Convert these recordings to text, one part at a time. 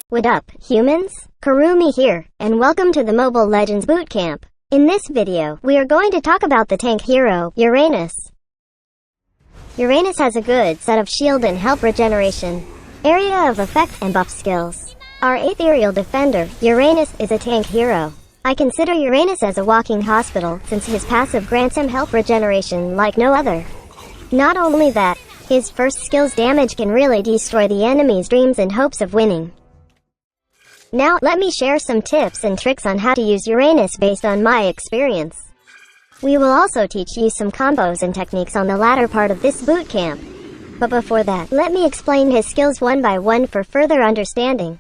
What up, humans? Kurumi here, and welcome to the Mobile Legends Bootcamp. In this video, we are going to talk about the tank hero, Uranus. Uranus has a good set of shield and health regeneration, area of effect and buff skills. Our Aethereal Defender, Uranus, is a tank hero. I consider Uranus as a walking hospital since his passive grants him health regeneration like no other. Not only that, his first skill's damage can really destroy the enemy's dreams and hopes of winning. Now, let me share some tips and tricks on how to use Uranus based on my experience. We will also teach you some combos and techniques on the latter part of this bootcamp. But before that, let me explain his skills one by one for further understanding.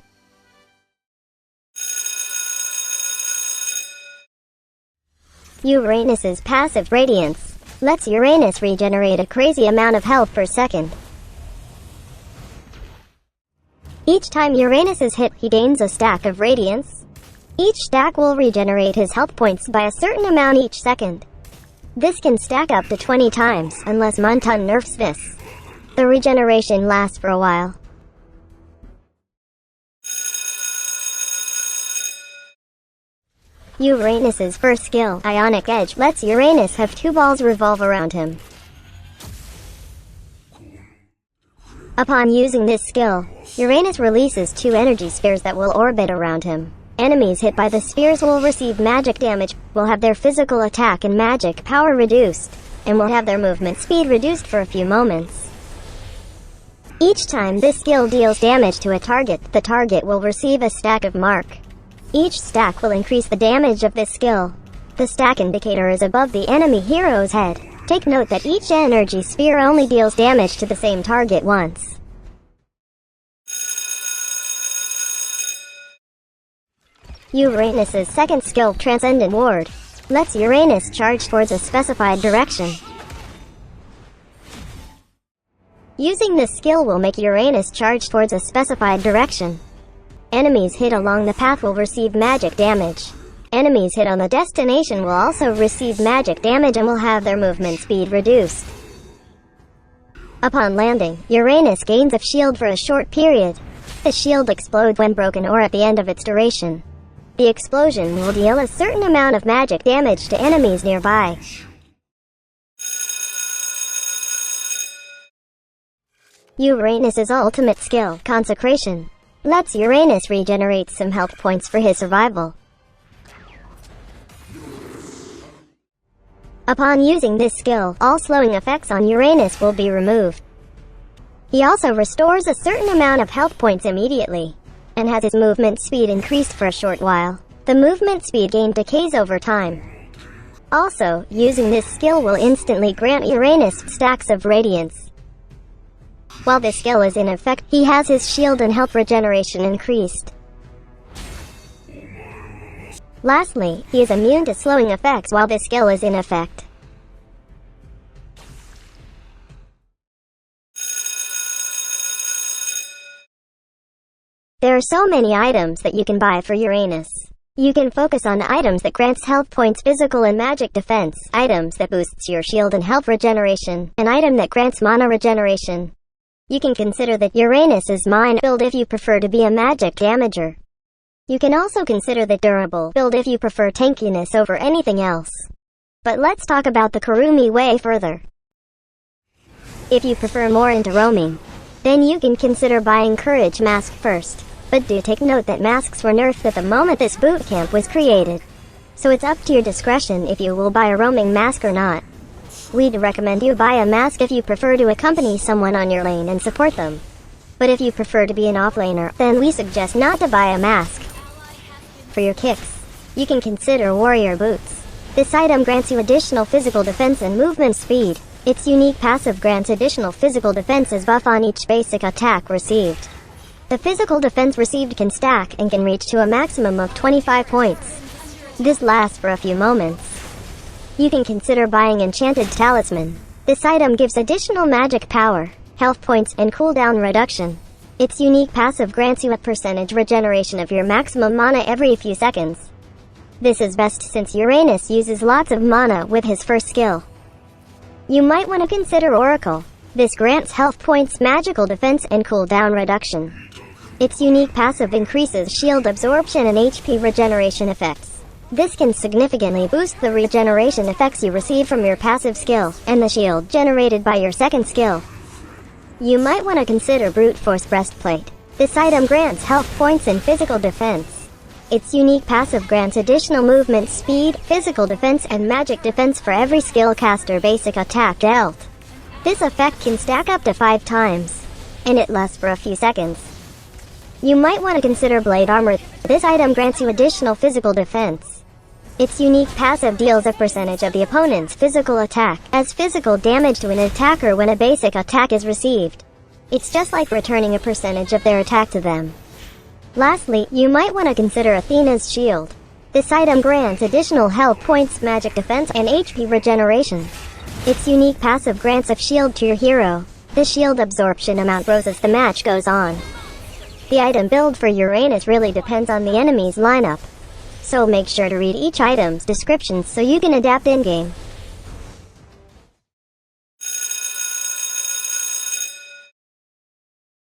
Uranus's passive Radiance lets Uranus regenerate a crazy amount of health per second. Each time Uranus is hit, he gains a stack of Radiance. Each stack will regenerate his health points by a certain amount each second. This can stack up to 20 times, unless Montun nerfs this. The regeneration lasts for a while. Uranus's first skill, Ionic Edge, lets Uranus have two balls revolve around him. Upon using this skill, Uranus releases two energy spheres that will orbit around him. Enemies hit by the spheres will receive magic damage, will have their physical attack and magic power reduced, and will have their movement speed reduced for a few moments. Each time this skill deals damage to a target, the target will receive a stack of mark. Each stack will increase the damage of this skill. The stack indicator is above the enemy hero's head. Take note that each energy sphere only deals damage to the same target once. Uranus's second skill, Transcendent Ward, lets Uranus charge towards a specified direction. Using this skill will make Uranus charge towards a specified direction. Enemies hit along the path will receive magic damage. Enemies hit on the destination will also receive magic damage and will have their movement speed reduced. Upon landing, Uranus gains a shield for a short period. The shield explodes when broken or at the end of its duration. The explosion will deal a certain amount of magic damage to enemies nearby. Uranus's ultimate skill, Consecration, lets Uranus regenerate some health points for his survival. Upon using this skill, all slowing effects on Uranus will be removed. He also restores a certain amount of health points immediately, and has his movement speed increased for a short while. The movement speed gain decays over time. Also, using this skill will instantly grant Uranus stacks of Radiance. While this skill is in effect, he has his shield and health regeneration increased. Lastly, he is immune to slowing effects while this skill is in effect. There are so many items that you can buy for Uranus. You can focus on items that grants health points, physical and magic defense, items that boosts your shield and health regeneration, an item that grants mana regeneration. You can consider that Uranus is mine build if you prefer to be a magic damager. You can also consider the durable build if you prefer tankiness over anything else. But let's talk about the Kurumi way further. If you prefer more into roaming, then you can consider buying Courage Mask first. But do take note that masks were nerfed at the moment this bootcamp was created. So it's up to your discretion if you will buy a roaming mask or not. We'd recommend you buy a mask if you prefer to accompany someone on your lane and support them. But if you prefer to be an offlaner, then we suggest not to buy a mask. For your kicks, you can consider Warrior Boots. This item grants you additional physical defense and movement speed. Its unique passive grants additional physical defense as buff on each basic attack received. The physical defense received can stack and can reach to a maximum of 25 points. This lasts for a few moments. You can consider buying Enchanted Talisman. This item gives additional magic power, health points, and cooldown reduction. Its unique passive grants you a percentage regeneration of your maximum mana every few seconds. This is best since Uranus uses lots of mana with his first skill. You might want to consider Oracle. This grants health points, magical defense, and cooldown reduction. Its unique passive increases shield absorption and HP regeneration effects. This can significantly boost the regeneration effects you receive from your passive skill, and the shield generated by your second skill. You might want to consider Brute Force Breastplate. This item grants health points and physical defense. Its unique passive grants additional movement speed, physical defense, and magic defense for every skill caster basic attack dealt. This effect can stack up to 5 times, and it lasts for a few seconds. You might want to consider Blade Armor. This item grants you additional physical defense. Its unique passive deals a percentage of the opponent's physical attack as physical damage to an attacker when a basic attack is received. It's just like returning a percentage of their attack to them. Lastly, you might want to consider Athena's Shield. This item grants additional health points, magic defense, and HP regeneration. Its unique passive grants a shield to your hero. The shield absorption amount grows as the match goes on. The item build for Uranus really depends on the enemy's lineup, so make sure to read each item's description so you can adapt in-game.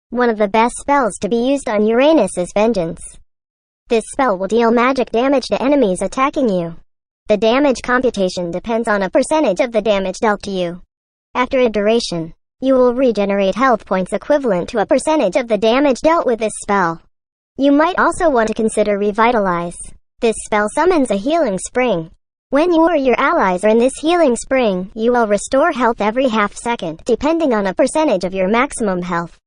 One of the best spells to be used on Uranus is Vengeance. This spell will deal magic damage to enemies attacking you. The damage computation depends on a percentage of the damage dealt to you. After a duration, you will regenerate health points equivalent to a percentage of the damage dealt with this spell. You might also want to consider Revitalize. This spell summons a healing spring. When you or your allies are in this healing spring, you will restore health every half second, depending on a percentage of your maximum health.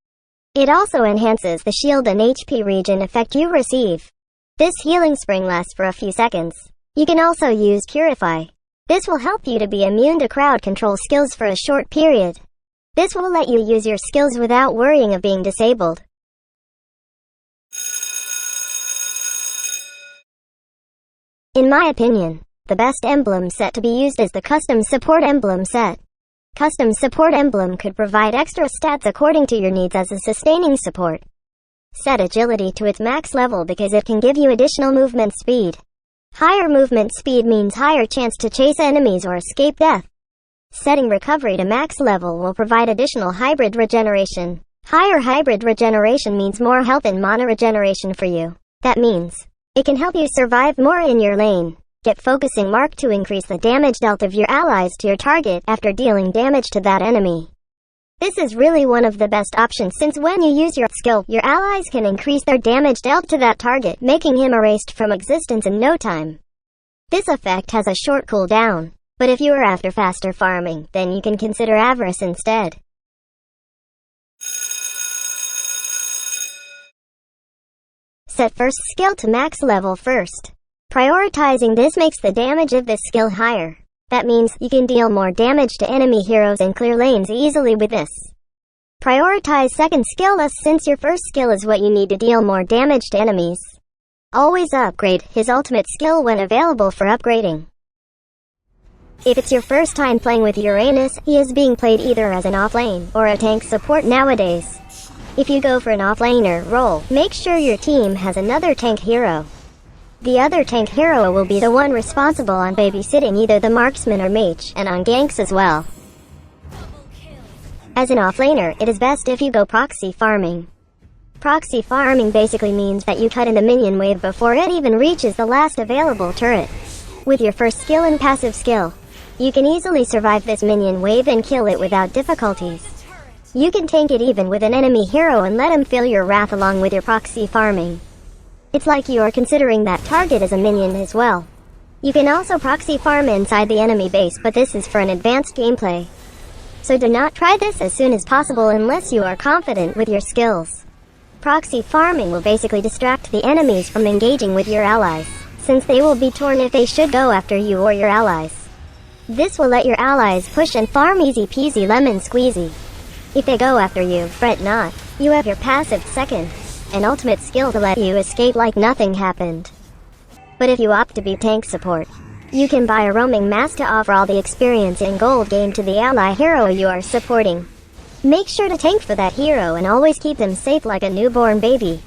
It also enhances the shield and HP regen effect you receive. This healing spring lasts for a few seconds. You can also use Purify. This will help you to be immune to crowd control skills for a short period. This will let you use your skills without worrying of being disabled. In my opinion, the best emblem set to be used is the Custom Support Emblem set. Custom Support Emblem could provide extra stats according to your needs as a sustaining support. Set agility to its max level because it can give you additional movement speed. Higher movement speed means higher chance to chase enemies or escape death. Setting recovery to max level will provide additional hybrid regeneration. Higher hybrid regeneration means more health and mana regeneration for you. That means it can help you survive more in your lane. Get Focusing Mark to increase the damage dealt of your allies to your target after dealing damage to that enemy. This is really one of the best options since when you use your skill, your allies can increase their damage dealt to that target, making him erased from existence in no time. This effect has a short cooldown. But if you are after faster farming, then you can consider Avarice instead. Set first skill to max level first. Prioritizing this makes the damage of this skill higher. That means you can deal more damage to enemy heroes and clear lanes easily with this. Prioritize second skill less since your first skill is what you need to deal more damage to enemies. Always upgrade his ultimate skill when available for upgrading. If it's your first time playing with Uranus, he is being played either as an offlane or a tank support nowadays. If you go for an offlaner role, make sure your team has another tank hero. The other tank hero will be the one responsible on babysitting either the marksman or mage, and on ganks as well. As an offlaner, it is best if you go proxy farming. Proxy farming basically means that you cut in the minion wave before it even reaches the last available turret. With your first skill and passive skill, you can easily survive this minion wave and kill it without difficulties. You can tank it even with an enemy hero and let him feel your wrath along with your proxy farming. It's like you are considering that target as a minion as well. You can also proxy farm inside the enemy base, but this is for an advanced gameplay. So do not try this as soon as possible unless you are confident with your skills. Proxy farming will basically distract the enemies from engaging with your allies, since they will be torn if they should go after you or your allies. This will let your allies push and farm easy peasy lemon squeezy. If they go after you, fret not. You have your passive second, and ultimate skill to let you escape like nothing happened. But if you opt to be tank support, you can buy a roaming mask to offer all the experience and gold gained to the ally hero you are supporting. Make sure to tank for that hero and always keep them safe like a newborn baby.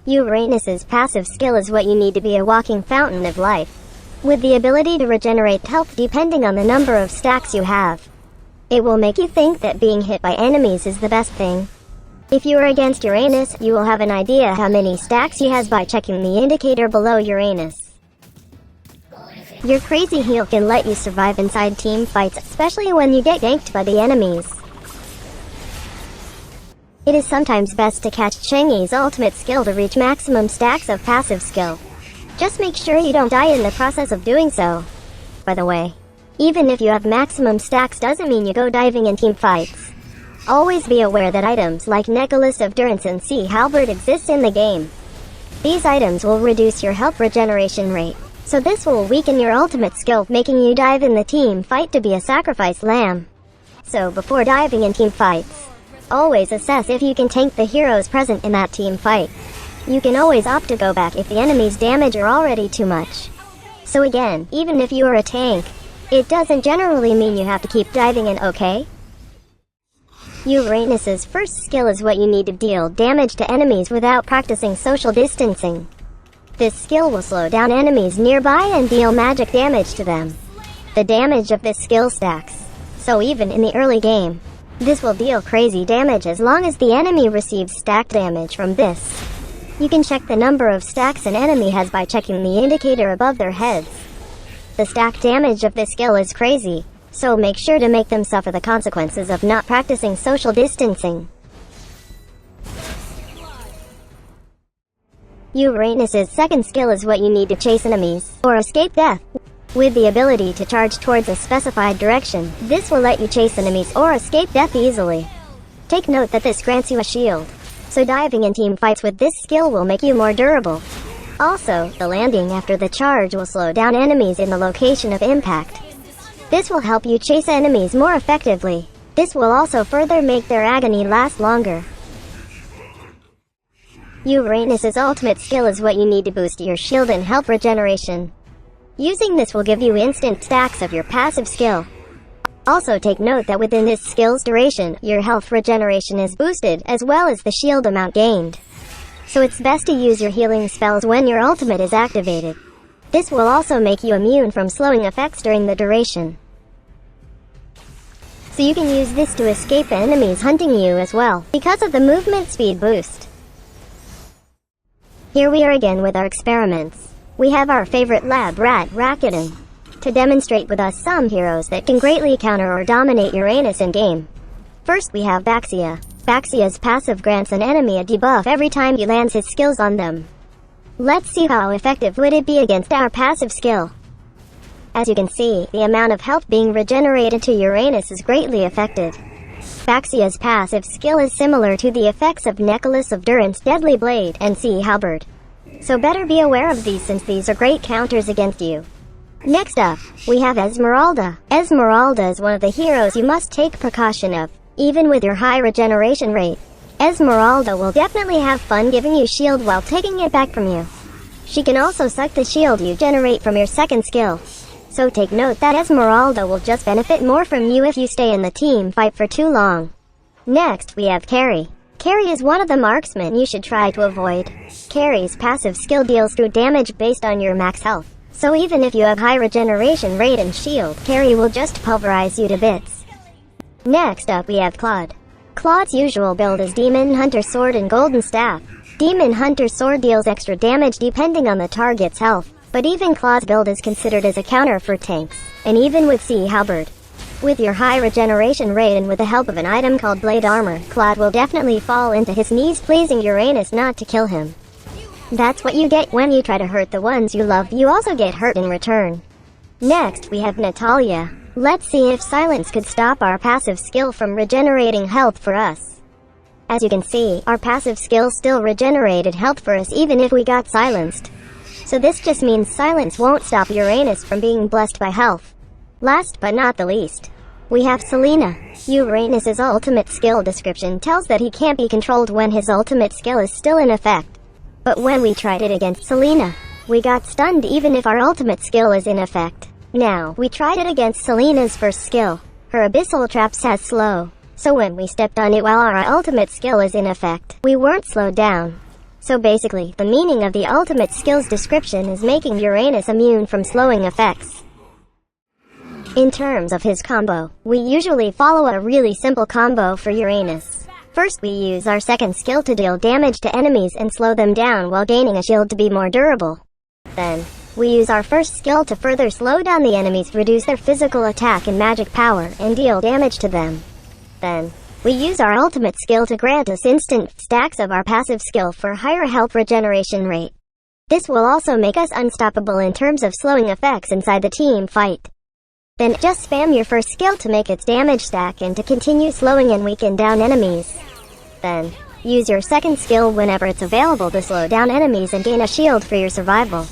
Uranus's passive skill is what you need to be a walking fountain of life, with the ability to regenerate health depending on the number of stacks you have. It will make you think that being hit by enemies is the best thing. If you are against Uranus, you will have an idea how many stacks he has by checking the indicator below Uranus. Your crazy heal can let you survive inside team fights, especially when you get ganked by the enemies. It is sometimes best to catch Chang'e's ultimate skill to reach maximum stacks of passive skill. Just make sure you don't die in the process of doing so. By the way, even if you have maximum stacks doesn't mean you go diving in team fights. Always be aware that items like Necklace of Durance and Sea Halberd exist in the game. These items will reduce your health regeneration rate, so this will weaken your ultimate skill, making you dive in the team fight to be a sacrifice lamb. So before diving in team fights, always assess if you can tank the heroes present in that team fight. You can always opt to go back if the enemy's damage are already too much. So again, even if you are a tank, it doesn't generally mean you have to keep diving in, okay? Uranus's first skill is what you need to deal damage to enemies without practicing social distancing. This skill will slow down enemies nearby and deal magic damage to them. The damage of this skill stacks, so even in the early game, this will deal crazy damage as long as the enemy receives stacked damage from this. You can check the number of stacks an enemy has by checking the indicator above their heads. The stack damage of this skill is crazy, so make sure to make them suffer the consequences of not practicing social distancing. Uranus's second skill is what you need to chase enemies, or escape death. With the ability to charge towards a specified direction, this will let you chase enemies or escape death easily. Take note that this grants you a shield, so diving in team fights with this skill will make you more durable. Also, the landing after the charge will slow down enemies in the location of impact. This will help you chase enemies more effectively. This will also further make their agony last longer. Uranus's ultimate skill is what you need to boost your shield and health regeneration. Using this will give you instant stacks of your passive skill. Also take note that within this skill's duration, your health regeneration is boosted as well as the shield amount gained. So it's best to use your healing spells when your ultimate is activated. This will also make you immune from slowing effects during the duration. So you can use this to escape enemies hunting you as well, because of the movement speed boost. Here we are again with our experiments. We have our favorite lab rat, Rakuten, to demonstrate with us some heroes that can greatly counter or dominate Uranus in game. First we have Baxia. Baxia's passive grants an enemy a debuff every time he lands his skills on them. Let's see how effective would it be against our passive skill. As you can see, the amount of health being regenerated to Uranus is greatly affected. Baxia's passive skill is similar to the effects of Necklace of Durance, Deadly Blade, and Sea Halberd. So better be aware of these since these are great counters against you. Next up, we have Esmeralda. Esmeralda is one of the heroes you must take precaution of, even with your high regeneration rate. Esmeralda will definitely have fun giving you shield while taking it back from you. She can also suck the shield you generate from your second skill. So take note that Esmeralda will just benefit more from you if you stay in the team fight for too long. Next, we have Carry. Carry is one of the marksmen you should try to avoid. Carry's passive skill deals through damage based on your max health. So even if you have high regeneration rate and shield, Carry will just pulverize you to bits. Next up we have Claude. Claude's usual build is Demon Hunter Sword and Golden Staff. Demon Hunter Sword deals extra damage depending on the target's health, but even Claude's build is considered as a counter for tanks, and even with Sea Halberd. With your high regeneration rate and with the help of an item called Blade Armor, Claude will definitely fall into his knees pleasing Uranus not to kill him. That's what you get when you try to hurt the ones you love, you also get hurt in return. Next we have Natalia. Let's see if silence could stop our passive skill from regenerating health for us. As you can see, our passive skill still regenerated health for us even if we got silenced. So this just means silence won't stop Uranus from being blessed by health. Last but not the least, we have Selena. Uranus's ultimate skill description tells that he can't be controlled when his ultimate skill is still in effect. But when we tried it against Selena, we got stunned even if our ultimate skill is in effect. Now, we tried it against Selena's first skill. Her Abyssal Traps has slow. So when we stepped on it while our ultimate skill is in effect, we weren't slowed down. So basically, the meaning of the ultimate skill's description is making Uranus immune from slowing effects. In terms of his combo, we usually follow a really simple combo for Uranus. First we use our second skill to deal damage to enemies and slow them down while gaining a shield to be more durable. Then, we use our first skill to further slow down the enemies, reduce their physical attack and magic power, and deal damage to them. Then, we use our ultimate skill to grant us instant stacks of our passive skill for higher health regeneration rate. This will also make us unstoppable in terms of slowing effects inside the team fight. Then just spam your first skill to make its damage stack and to continue slowing and weaken down enemies. Then, use your second skill whenever it's available to slow down enemies and gain a shield for your survival.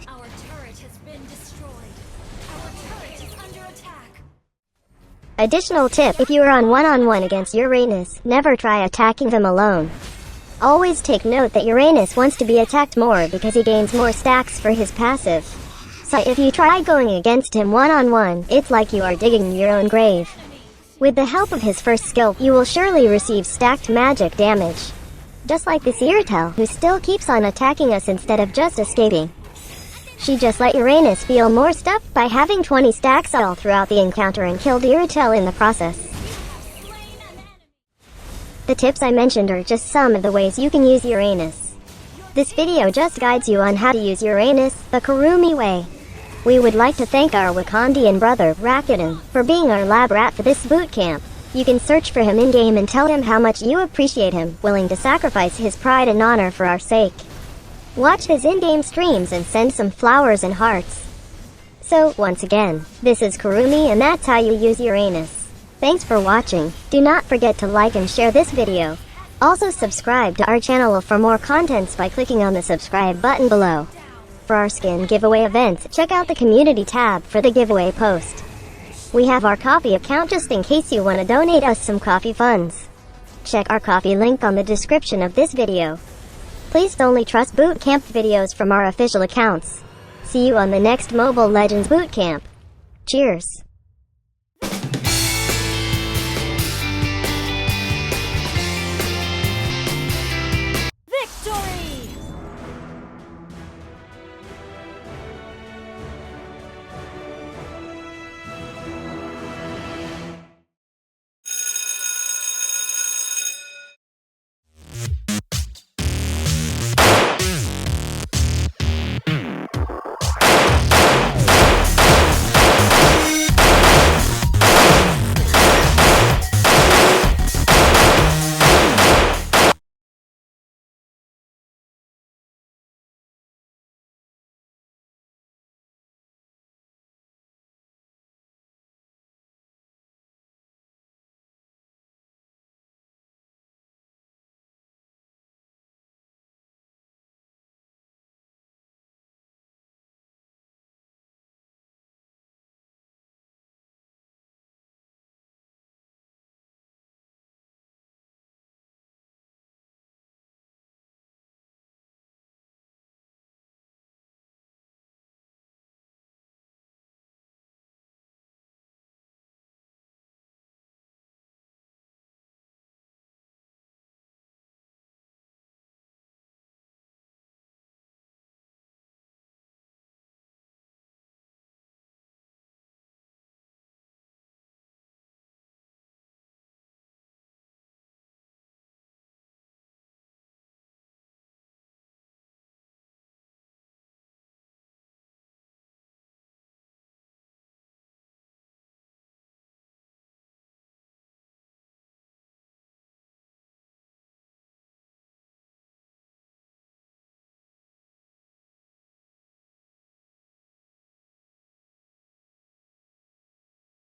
Our turret has been destroyed. Our turret is under attack. Additional tip: if you are on one-on-one against Uranus, never try attacking them alone. Always take note that Uranus wants to be attacked more because he gains more stacks for his passive. So if you try going against him one-on-one, it's like you are digging your own grave. With the help of his first skill, you will surely receive stacked magic damage. Just like this Iratel, who still keeps on attacking us instead of just escaping. She just let Uranus feel more stuff by having 20 stacks all throughout the encounter and killed Iratel in the process. The tips I mentioned are just some of the ways you can use Uranus. This video just guides you on how to use Uranus the Kurumi way. We would like to thank our Wakandian brother, Rakuten, for being our lab rat for this boot camp. You can search for him in-game and tell him how much you appreciate him, willing to sacrifice his pride and honor for our sake. Watch his in-game streams and send some flowers and hearts. So, once again, this is Kurumi and that's how you use Uranus. Thanks for watching. Do not forget to like and share this video. Also subscribe to our channel for more contents by clicking on the subscribe button below. For our skin giveaway events, check out the community tab for the giveaway post. We have our Ko-fi account just in case you want to donate us some coffee funds. Check our Ko-fi link on the description of this video. Please only trust bootcamp videos from our official accounts. See you on the next Mobile Legends bootcamp. Cheers.